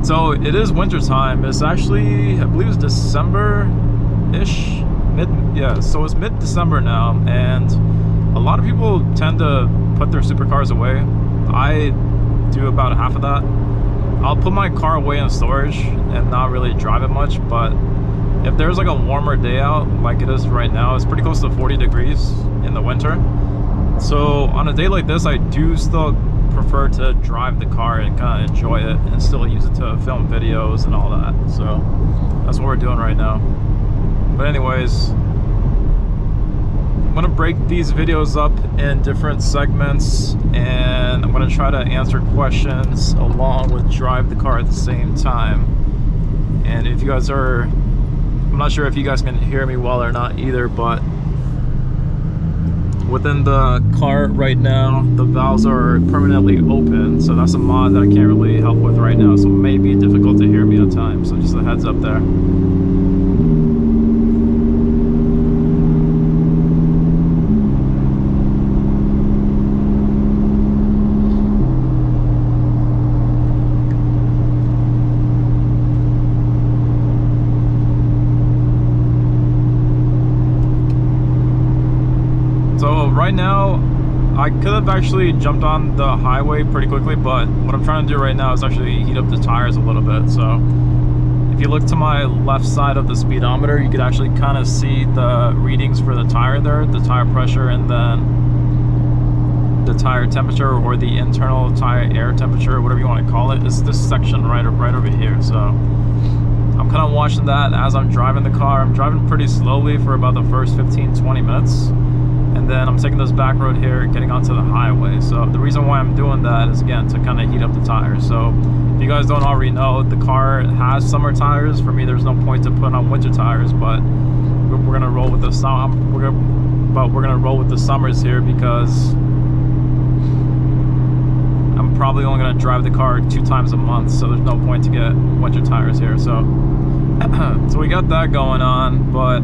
So it is winter time. It's actually, I believe it's December-ish. So it's mid-December now, and a lot of people tend to put their supercars away. I do about half of that. I'll put my car away in storage and not really drive it much, but if there's like a warmer day out, like it is right now, it's pretty close to 40 degrees in the winter. So on a day like this, I do still prefer to drive the car and kind of enjoy it and still use it to film videos and all that. So that's what we're doing right now. But anyways, I'm gonna break these videos up in different segments, and I'm gonna try to answer questions along with drive the car at the same time. And if you guys are, I'm not sure if you guys can hear me well or not either, but within the car right now, the valves are permanently open, so that's a mod that I can't really help with right now, so it may be difficult to hear me at times, so just a heads up there. Right now, I could have actually jumped on the highway pretty quickly, but what I'm trying to do right now is actually heat up the tires a little bit. So if you look to my left side of the speedometer, you could actually kind of see the readings for the tire there, the tire pressure, and then the tire temperature, or the internal tire air temperature, whatever you want to call it. It's this section right over here. So I'm kind of watching that as I'm driving the car. I'm driving pretty slowly for about the first 15-20 minutes. And then I'm taking this back road here, getting onto the highway. So the reason why I'm doing that is, again, to kind of heat up the tires. So if you guys don't already know, the car has summer tires. For me, there's no point to put on winter tires, but we're gonna roll with the summers here, because I'm probably only gonna drive the car 2 times a month. So there's no point to get winter tires here. So so we got that going on. But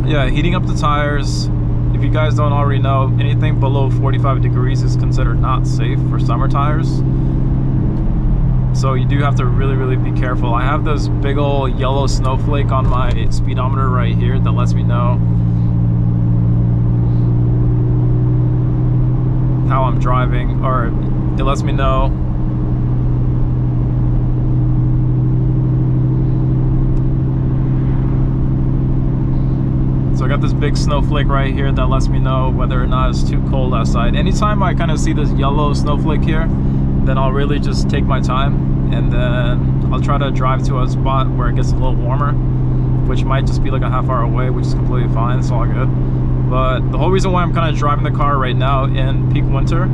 yeah, heating up the tires. If you guys don't already know, anything below 45 degrees is considered not safe for summer tires. So you do have to really be careful. I have this big old yellow snowflake on my speedometer right here that lets me know how I'm driving, or it lets me know so I got this big snowflake right here that lets me know whether or not it's too cold outside. Anytime I kind of see this yellow snowflake here, then I'll really just take my time, and then I'll try to drive to a spot where it gets a little warmer, which might just be like a half hour away, which is completely fine. It's all good. But the whole reason why I'm kind of driving the car right now in peak winter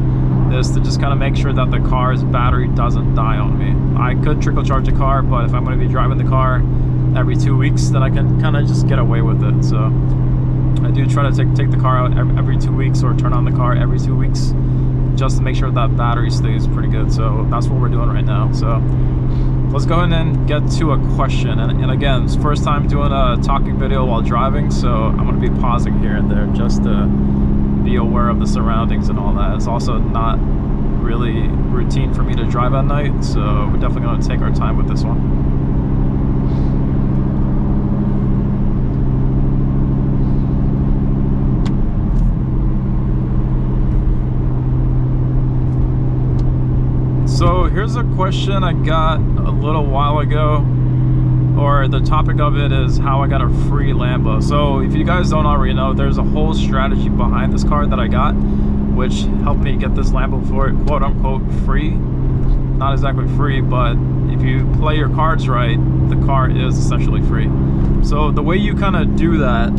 is to just kind of make sure that the car's battery doesn't die on me. I could trickle charge the car, but if I'm going to be driving the car every 2 weeks, then I can kind of just get away with it. So I do try to take the car out every 2 weeks, or turn on the car every 2 weeks, just to make sure that battery stays pretty good. So that's what we're doing right now. So let's go ahead and get to a question. And again, it's first time doing a talking video while driving, so I'm going to be pausing here and there just to be aware of the surroundings and all that. It's also not really routine for me to drive at night, so we're definitely going to take our time with this one. So here's a question I got a little while ago, or the topic of it is how I got a free Lambo. So if you guys don't already know, there's a whole strategy behind this car that I got, which helped me get this Lambo for quote unquote free. Not exactly free, but if you play your cards right, the car is essentially free. So the way you kind of do that,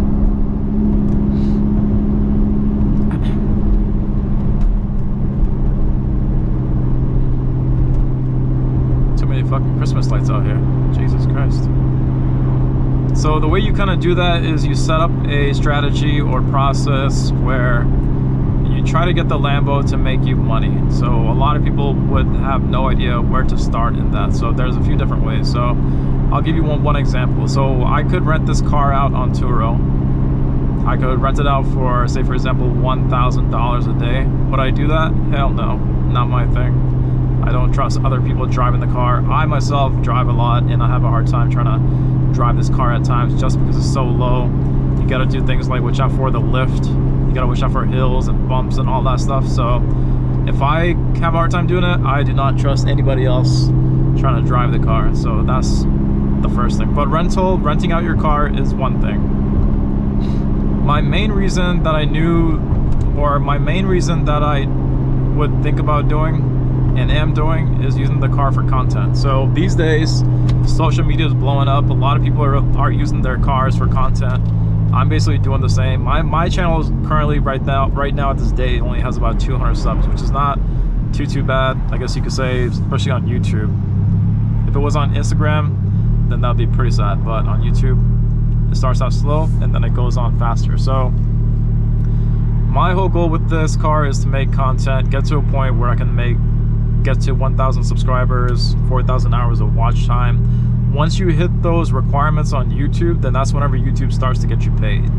fucking Christmas lights out here, Jesus Christ. So the way you kind of do that is you set up a strategy or process where you try to get the Lambo to make you money. So a lot of people would have no idea where to start in that. So there's a few different ways. So I'll give you one example. So I could rent this car out on Turo. I could rent it out for, say for example, $1,000 a day. Would I do that? Hell no, not my thing. I don't trust other people driving the car. I myself drive a lot, and I have a hard time trying to drive this car at times just because it's so low. You got to do things like watch out for the lift. You got to watch out for hills and bumps and all that stuff. So if I have a hard time doing it, I do not trust anybody else trying to drive the car. So that's the first thing. But renting out your car is one thing. My main reason that I knew, or my main reason that I would think about doing and am doing, is using the car for content. So these days, social media is blowing up. A lot of people are using their cars for content. I'm basically doing the same. My channel is currently right now at this day only has about 200 subs, which is not too bad, I guess you could say, especially on YouTube. If it was on Instagram, then that'd be pretty sad. But on YouTube, it starts out slow and then it goes on faster. So my whole goal with this car is to make content, get to a point where I can get to 1,000 subscribers, 4,000 hours of watch time. Once you hit those requirements on YouTube, then that's whenever YouTube starts to get you paid.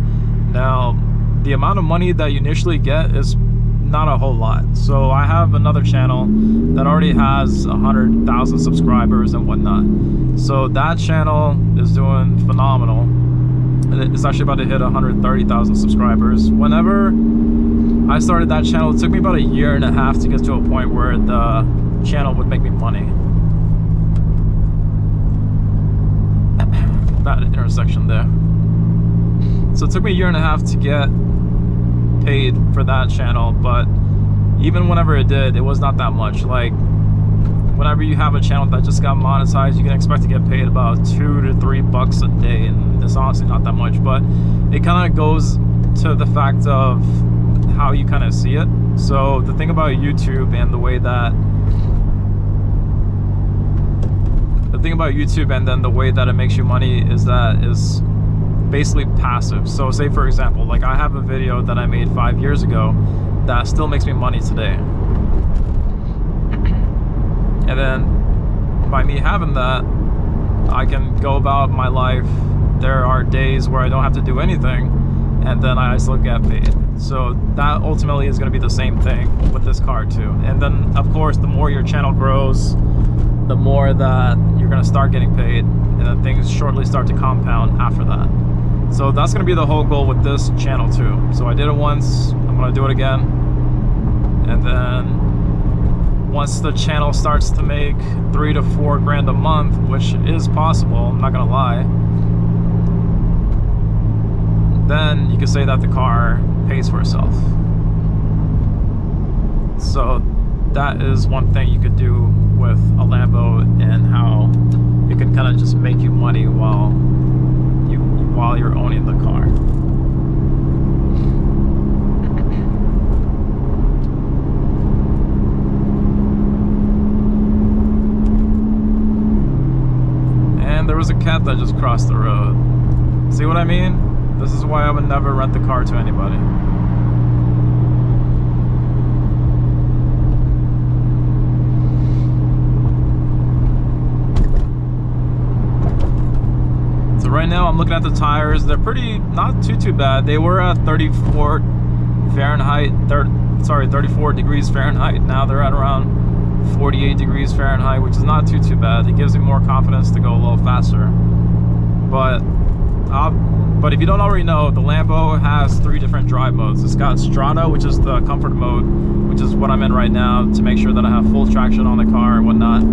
Now, the amount of money that you initially get is not a whole lot. So I have another channel that already has 100,000 subscribers and whatnot. So that channel is doing phenomenal. It's actually about to hit 130,000 subscribers. Whenever I started that channel, it took me about a year and a half to get to a point where the channel would make me money. That intersection there. So it took me a year and a half to get paid for that channel, but even whenever it did, it was not that much. Like, whenever you have a channel that just got monetized, you can expect to get paid about $2 to $3 a day, and it's honestly not that much, but it kind of goes to the fact of how you kind of see it. So the thing about YouTube and the way that it makes you money is that is basically passive. So say for example, like I have a video that I made 5 years ago that still makes me money today, and then by me having that, I can go about my life. There are days where I don't have to do anything, and then I still get paid. So that ultimately is going to be the same thing with this car too. And then of course, the more your channel grows, the more that you're going to start getting paid, and then things shortly start to compound after that. So that's going to be the whole goal with this channel too. So I did it once, I'm going to do it again, and then once the channel starts to make 3 to 4 grand a month, which is possible, I'm not going to lie, then you could say that the car pays for itself. So that is one thing you could do with a Lambo, and how it can kind of just make you money while you're owning the car. And there was a cat that just crossed the road. See what I mean? This is why I would never rent the car to anybody. Right now I'm looking at the tires. They're not too bad. They were at 34 degrees Fahrenheit. Now they're at around 48 degrees Fahrenheit, which is not too bad. It gives me more confidence to go a little faster. But if you don't already know, the Lambo has 3 different drive modes. It's got Strada, which is the comfort mode, which is what I'm in right now to make sure that I have full traction on the car and whatnot.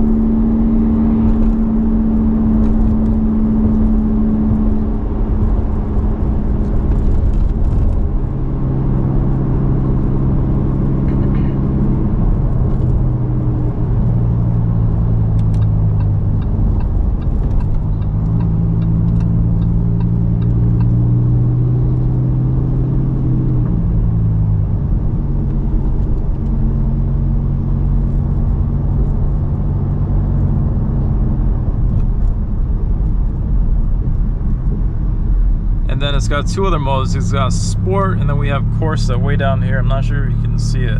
Then it's got 2 other modes. It's got Sport, and then we have Corsa way down here. I'm not sure if you can see it,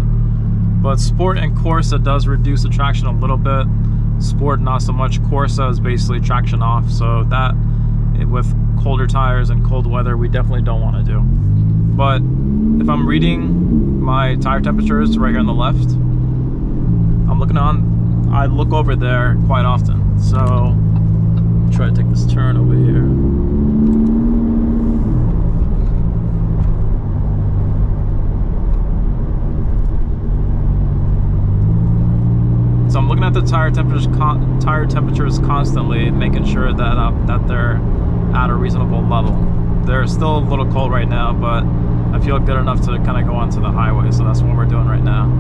but Sport and Corsa does reduce the traction a little bit. Sport not so much. Corsa is basically traction off, so that with colder tires and cold weather we definitely don't want to do. But if I'm reading my tire temperatures right here on the left, I'm I look over there quite often. So try to take this turn over here. So I'm looking at the tire temperatures constantly, making sure that that they're at a reasonable level. They're still a little cold right now, but I feel good enough to kind of go onto the highway. So that's what we're doing right now.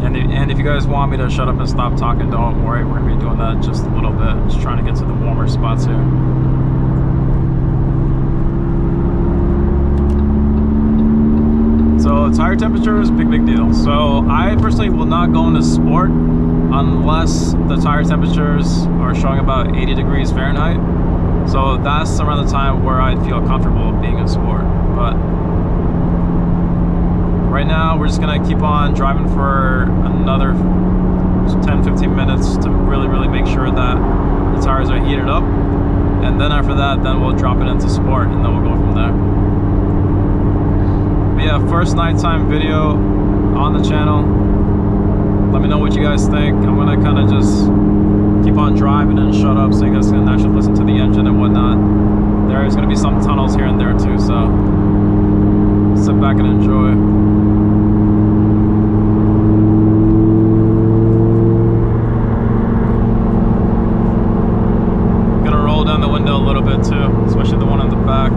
And if you guys want me to shut up and stop talking, don't worry. We're gonna be doing that just a little bit. Just trying to get to the warmer spots here. So tire temperature is a big deal. So I personally will not go into sport unless the tire temperatures are showing about 80 degrees Fahrenheit. So that's around the time where I'd feel comfortable being in sport. But right now we're just gonna keep on driving for another 10-15 minutes to really make sure that the tires are heated up. And then after that, then we'll drop it into sport and then we'll go from there. Yeah, first nighttime video on the channel. Let me know what you guys think. I'm gonna kind of just keep on driving and shut up so you guys can actually listen to the engine and whatnot. There's gonna be some tunnels here and there too, so sit back and enjoy. Gonna roll down the window a little bit too, especially the one on the back.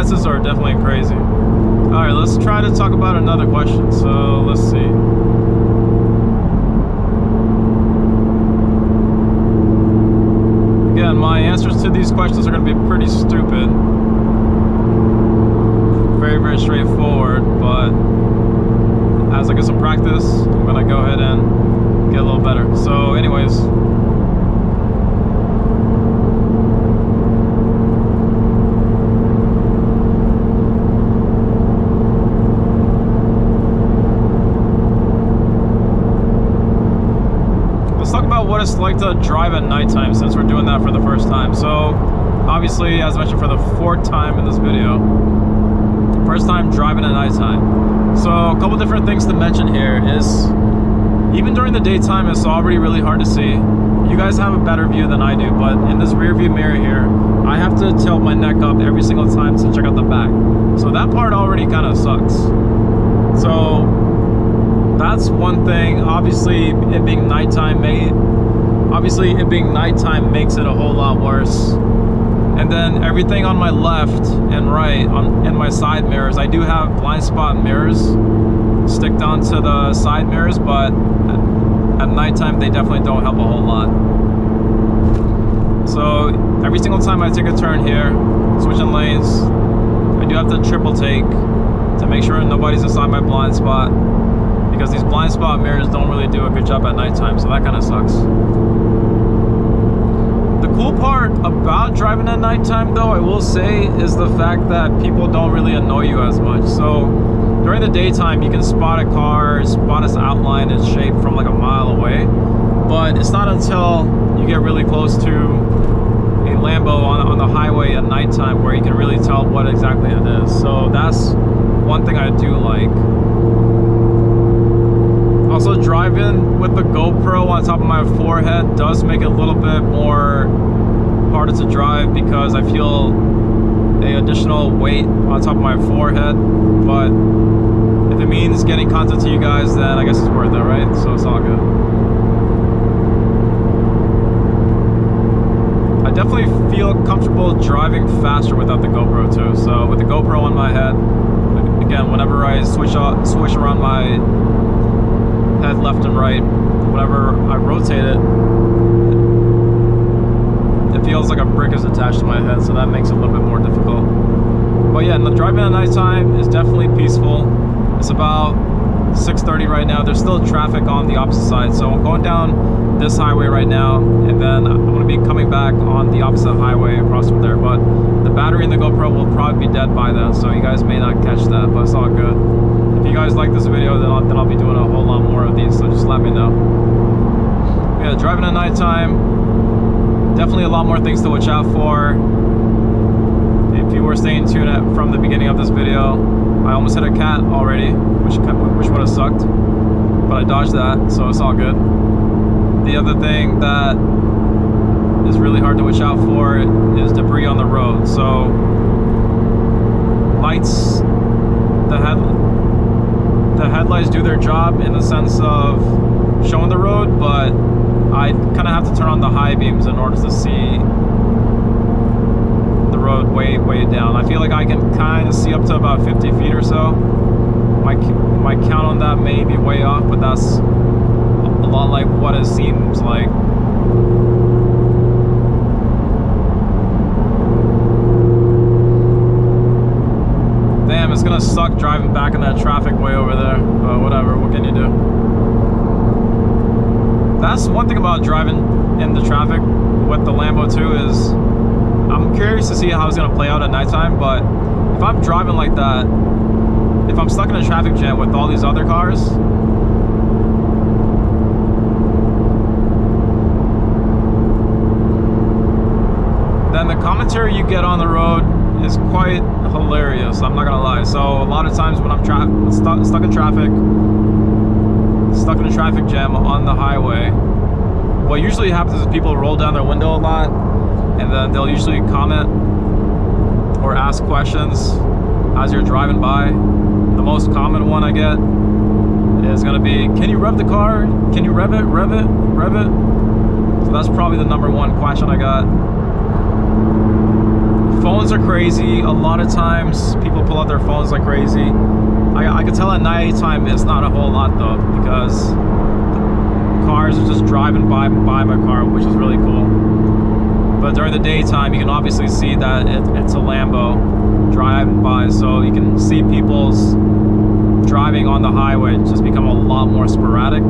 glasses are definitely crazy. All right, let's try to talk about another question. So let's see. Again, my answers to these questions are going to be pretty stupid. Very, very straightforward, but as I get some practice, I'm going to go ahead and get a little better. So anyways, what it's like to drive at nighttime, since we're doing that for the first time. So obviously, as mentioned, for the 4th time in this video, first time driving at nighttime. So a couple different things to mention here is, even during the daytime, it's already really hard to see. You guys have a better view than I do, but in this rear view mirror here, I have to tilt my neck up every single time to check out the back. So that part already kind of sucks. So that's one thing. Obviously, it being nighttime makes it a whole lot worse. And then everything on my left and right, in my side mirrors, I do have blind spot mirrors sticked onto the side mirrors, but at nighttime they definitely don't help a whole lot. So every single time I take a turn here, switching lanes, I do have to triple take to make sure nobody's inside my blind spot, because these blind spot mirrors don't really do a good job at nighttime, so that kind of sucks. The cool part about driving at nighttime, though, I will say, is the fact that people don't really annoy you as much. So during the daytime, you can spot a car, spot its outline and shape from like a mile away, but it's not until you get really close to a Lambo on the highway at nighttime where you can really tell what exactly it is. So that's one thing I do like. Also, driving with the GoPro on top of my forehead does make it a little bit more harder to drive, because I feel an additional weight on top of my forehead. But if it means getting content to you guys, then I guess it's worth it, right? So it's all good. I definitely feel comfortable driving faster without the GoPro too. So with the GoPro on my head, again, whenever I switch around my head left and right, whenever I rotate it, it feels like a brick is attached to my head, so that makes it a little bit more difficult. But yeah, the driving at nighttime is definitely peaceful. It's about 6:30 right now. There's still traffic on the opposite side, so I'm going down this highway right now, and then I'm going to be coming back on the opposite highway across from there. But the battery in the GoPro will probably be dead by then, so you guys may not catch that, but it's all good. If you guys like this video, then I'll be doing a whole lot more of these, so just let me know. Yeah, driving at nighttime, definitely a lot more things to watch out for. If you were staying tuned from the beginning of this video, I almost hit a cat already, which would have sucked, but I dodged that, so it's all good. The other thing that is really hard to watch out for is debris on the road. So lights, the headlights do their job in the sense of showing the road, but I kind of have to turn on the high beams in order to see the road way down. I feel like I can kind of see up to about 50 feet or so. My count on that may be way off, but that's a lot like what it seems like. Damn, it's gonna suck driving back in that traffic way over there, but whatever, what can you do? That's one thing about driving in the traffic with the Lambo too, is I'm curious to see how it's gonna play out at nighttime. But if I'm driving like that, if I'm stuck in a traffic jam with all these other cars, then the commentary you get on the road is quite hilarious, I'm not gonna lie. So a lot of times when I'm stuck in a traffic jam on the highway, what usually happens is people roll down their window a lot, and then they'll usually comment or ask questions as you're driving by. The most common one I get is gonna be, can you rev the car? Can you rev it, rev it, rev it? So that's probably the #1 question I got. phones are crazy. A lot of times people pull out their phones like crazy. I can tell at night time it's not a whole lot though, because cars are just driving by my car, which is really cool. But during the daytime, you can obviously see that it's a Lambo driving by, so you can see people's driving on the highway just become a lot more sporadic.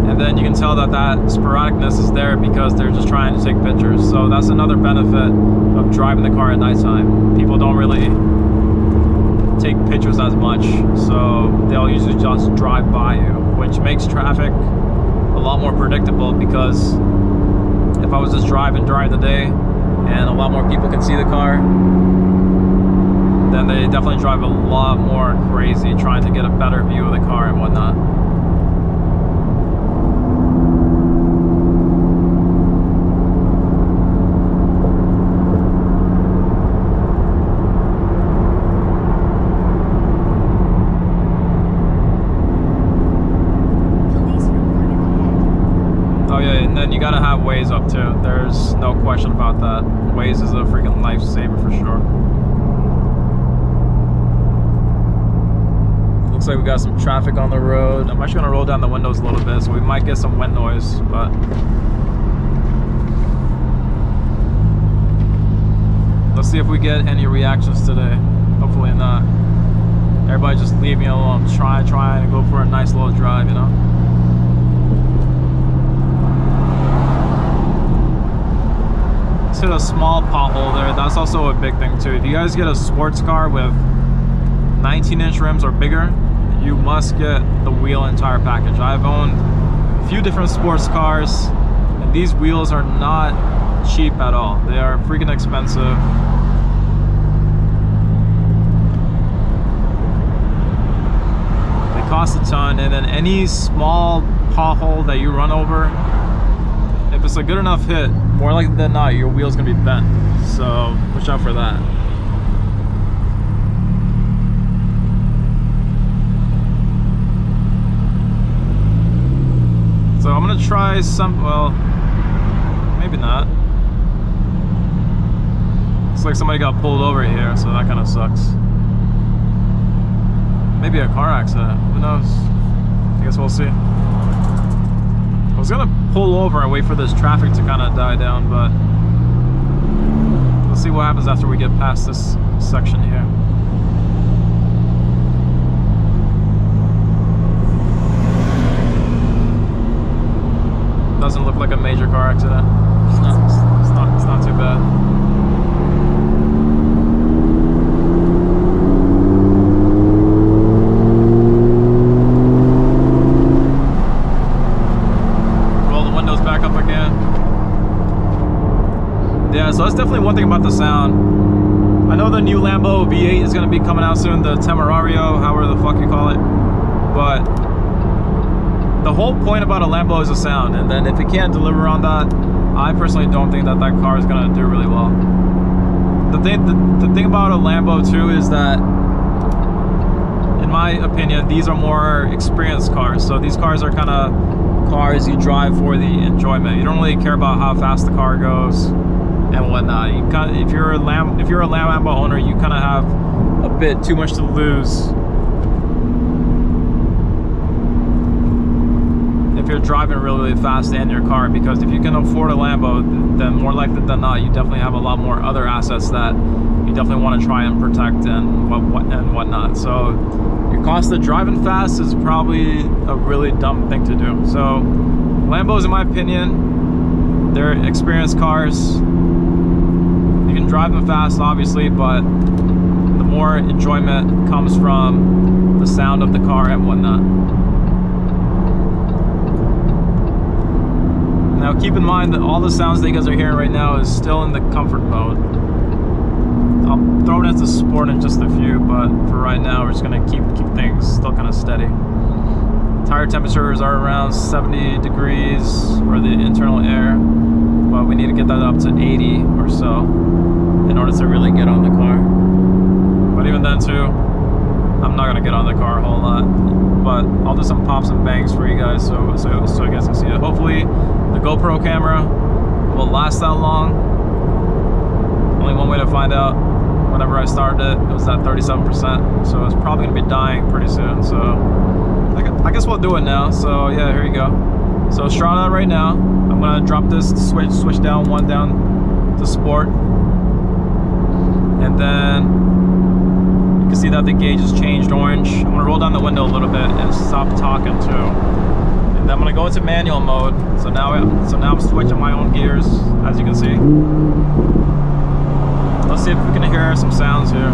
And then you can tell that sporadicness is there because they're just trying to take pictures. So that's another benefit of driving the car at nighttime. People don't really take pictures as much, so they'll usually just drive by you, which makes traffic a lot more predictable, because if I was just driving during the day and a lot more people can see the car, then they definitely drive a lot more crazy trying to get a better view of the car and whatnot. You gotta have Waze up too. There's no question about that. Waze is a freaking lifesaver for sure. Looks like we got some traffic on the road. I'm actually gonna roll down the windows a little bit, so we might get some wind noise, but let's see if we get any reactions today. Hopefully not. Everybody just leave me alone. I'm trying to go for a nice little drive, you know? Hit a small pothole there. That's also a big thing too. If you guys get a sports car with 19-inch rims or bigger, you must get the wheel and tire package. I've owned a few different sports cars, and these wheels are not cheap at all. They are freaking expensive. They cost a ton, and then any small pothole that you run over, if it's a good enough hit, more likely than not, your wheel's gonna be bent. So watch out for that. So I'm gonna try some, well, maybe not. Looks like somebody got pulled over here, so that kind of sucks. Maybe a car accident, who knows? I guess we'll see. I was gonna pull over and wait for this traffic to kind of die down, but let's see what happens after we get past this section here. Doesn't look like a major car accident. It's not too bad. Yeah, so that's definitely one thing about the sound. I know the new Lambo V8 is going to be coming out soon, the Temerario, however the fuck you call it. But the whole point about a Lambo is the sound, and then if it can't deliver on that, I personally don't think that car is going to do really well. The thing about a Lambo too is that, in my opinion, these are more experienced cars. So these cars are kind of cars you drive for the enjoyment. You don't really care about how fast the car goes and whatnot. If you're a Lambo owner, you kind of have a bit too much to lose if you're driving really, really fast in your car, because if you can afford a Lambo, then more likely than not, you definitely have a lot more other assets that you definitely want to try and protect and whatnot. So your cost of driving fast is probably a really dumb thing to do. So Lambos, in my opinion, they're experienced cars. You can drive them fast, obviously, but the more enjoyment comes from the sound of the car and whatnot. Now keep in mind that all the sounds that you guys are hearing right now is still in the comfort mode. I'll throw it into sport in just a few, but for right now we're just gonna keep things still kind of steady. Tire temperatures are around 70 degrees for the internal air, but we need to get that up to 80 or so in order to really get on the car. But even then too, I'm not gonna get on the car a whole lot, but I'll do some pops and bangs for you guys, so you guys can see it. Hopefully, the GoPro camera will last that long. Only one way to find out. Whenever I started it, it was at 37%, so it's probably gonna be dying pretty soon. So I guess we'll do it now. So yeah, here you go. So Strada right now. I'm gonna drop this switch down one down to sport, and then you can see that the gauge has changed orange. I'm gonna roll down the window a little bit and stop talking too. And then I'm gonna go into manual mode. So now I'm switching my own gears, as you can see. Let's see if we can hear some sounds here.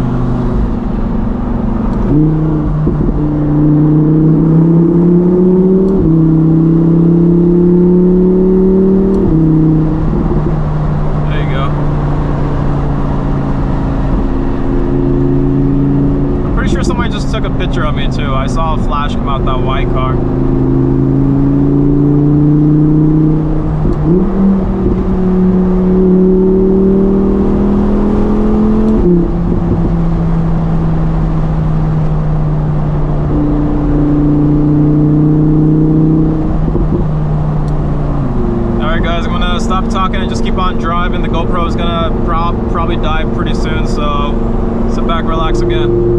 There you go. I'm pretty sure somebody just took a picture of me too. I saw a flash come out that white car. Stop talking and just keep on driving. The GoPro is gonna probably die pretty soon, so sit back, relax again.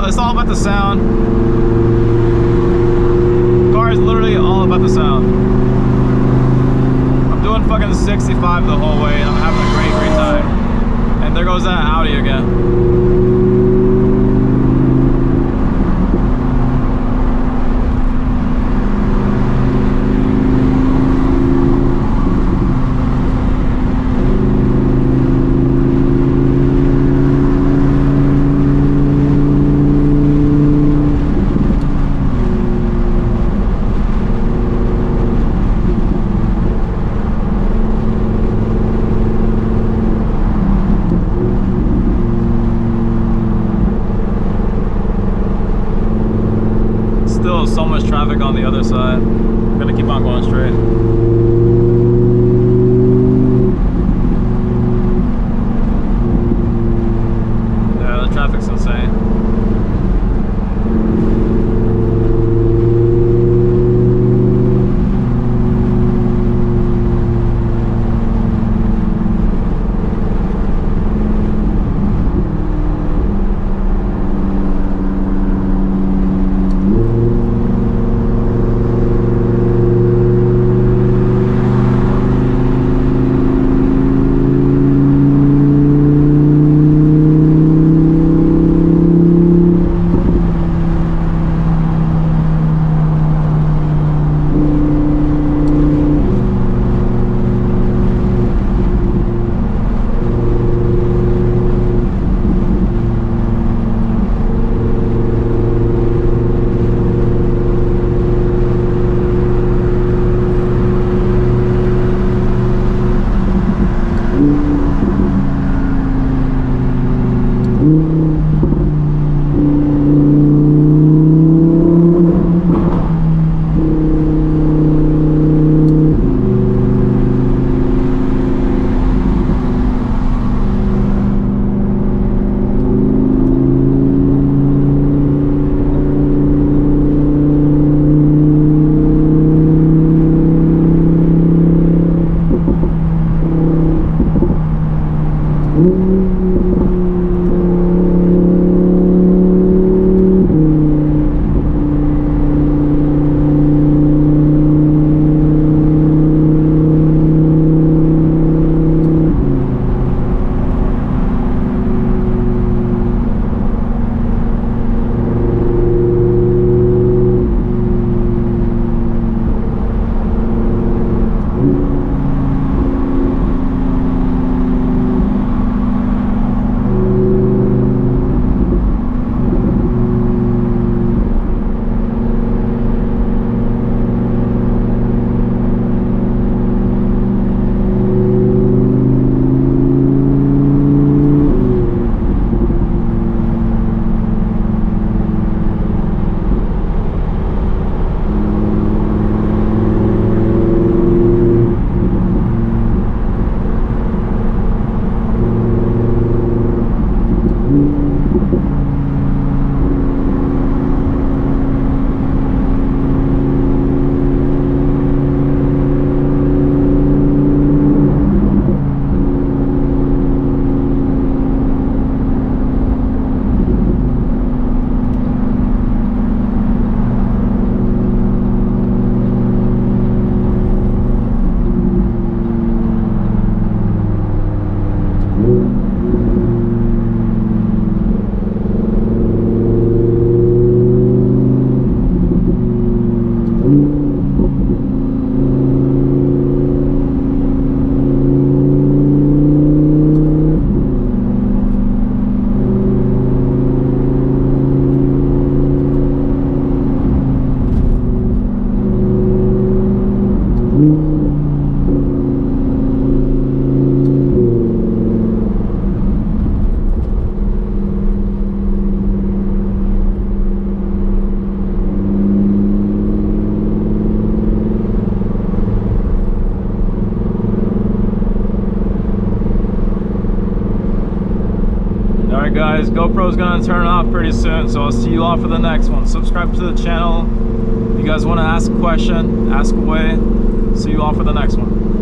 It's all about the sound. The car is literally all about the sound. I'm doing fucking 65 the whole way and I'm having a great time. And there goes that Audi again. Still so much traffic on the other side. I'm gonna keep on going straight. Yeah, the traffic's insane. Alright guys, GoPro's gonna turn off pretty soon, so I'll see you all for the next one. Subscribe to the channel. If you guys want to ask a question, ask away. See you all for the next one.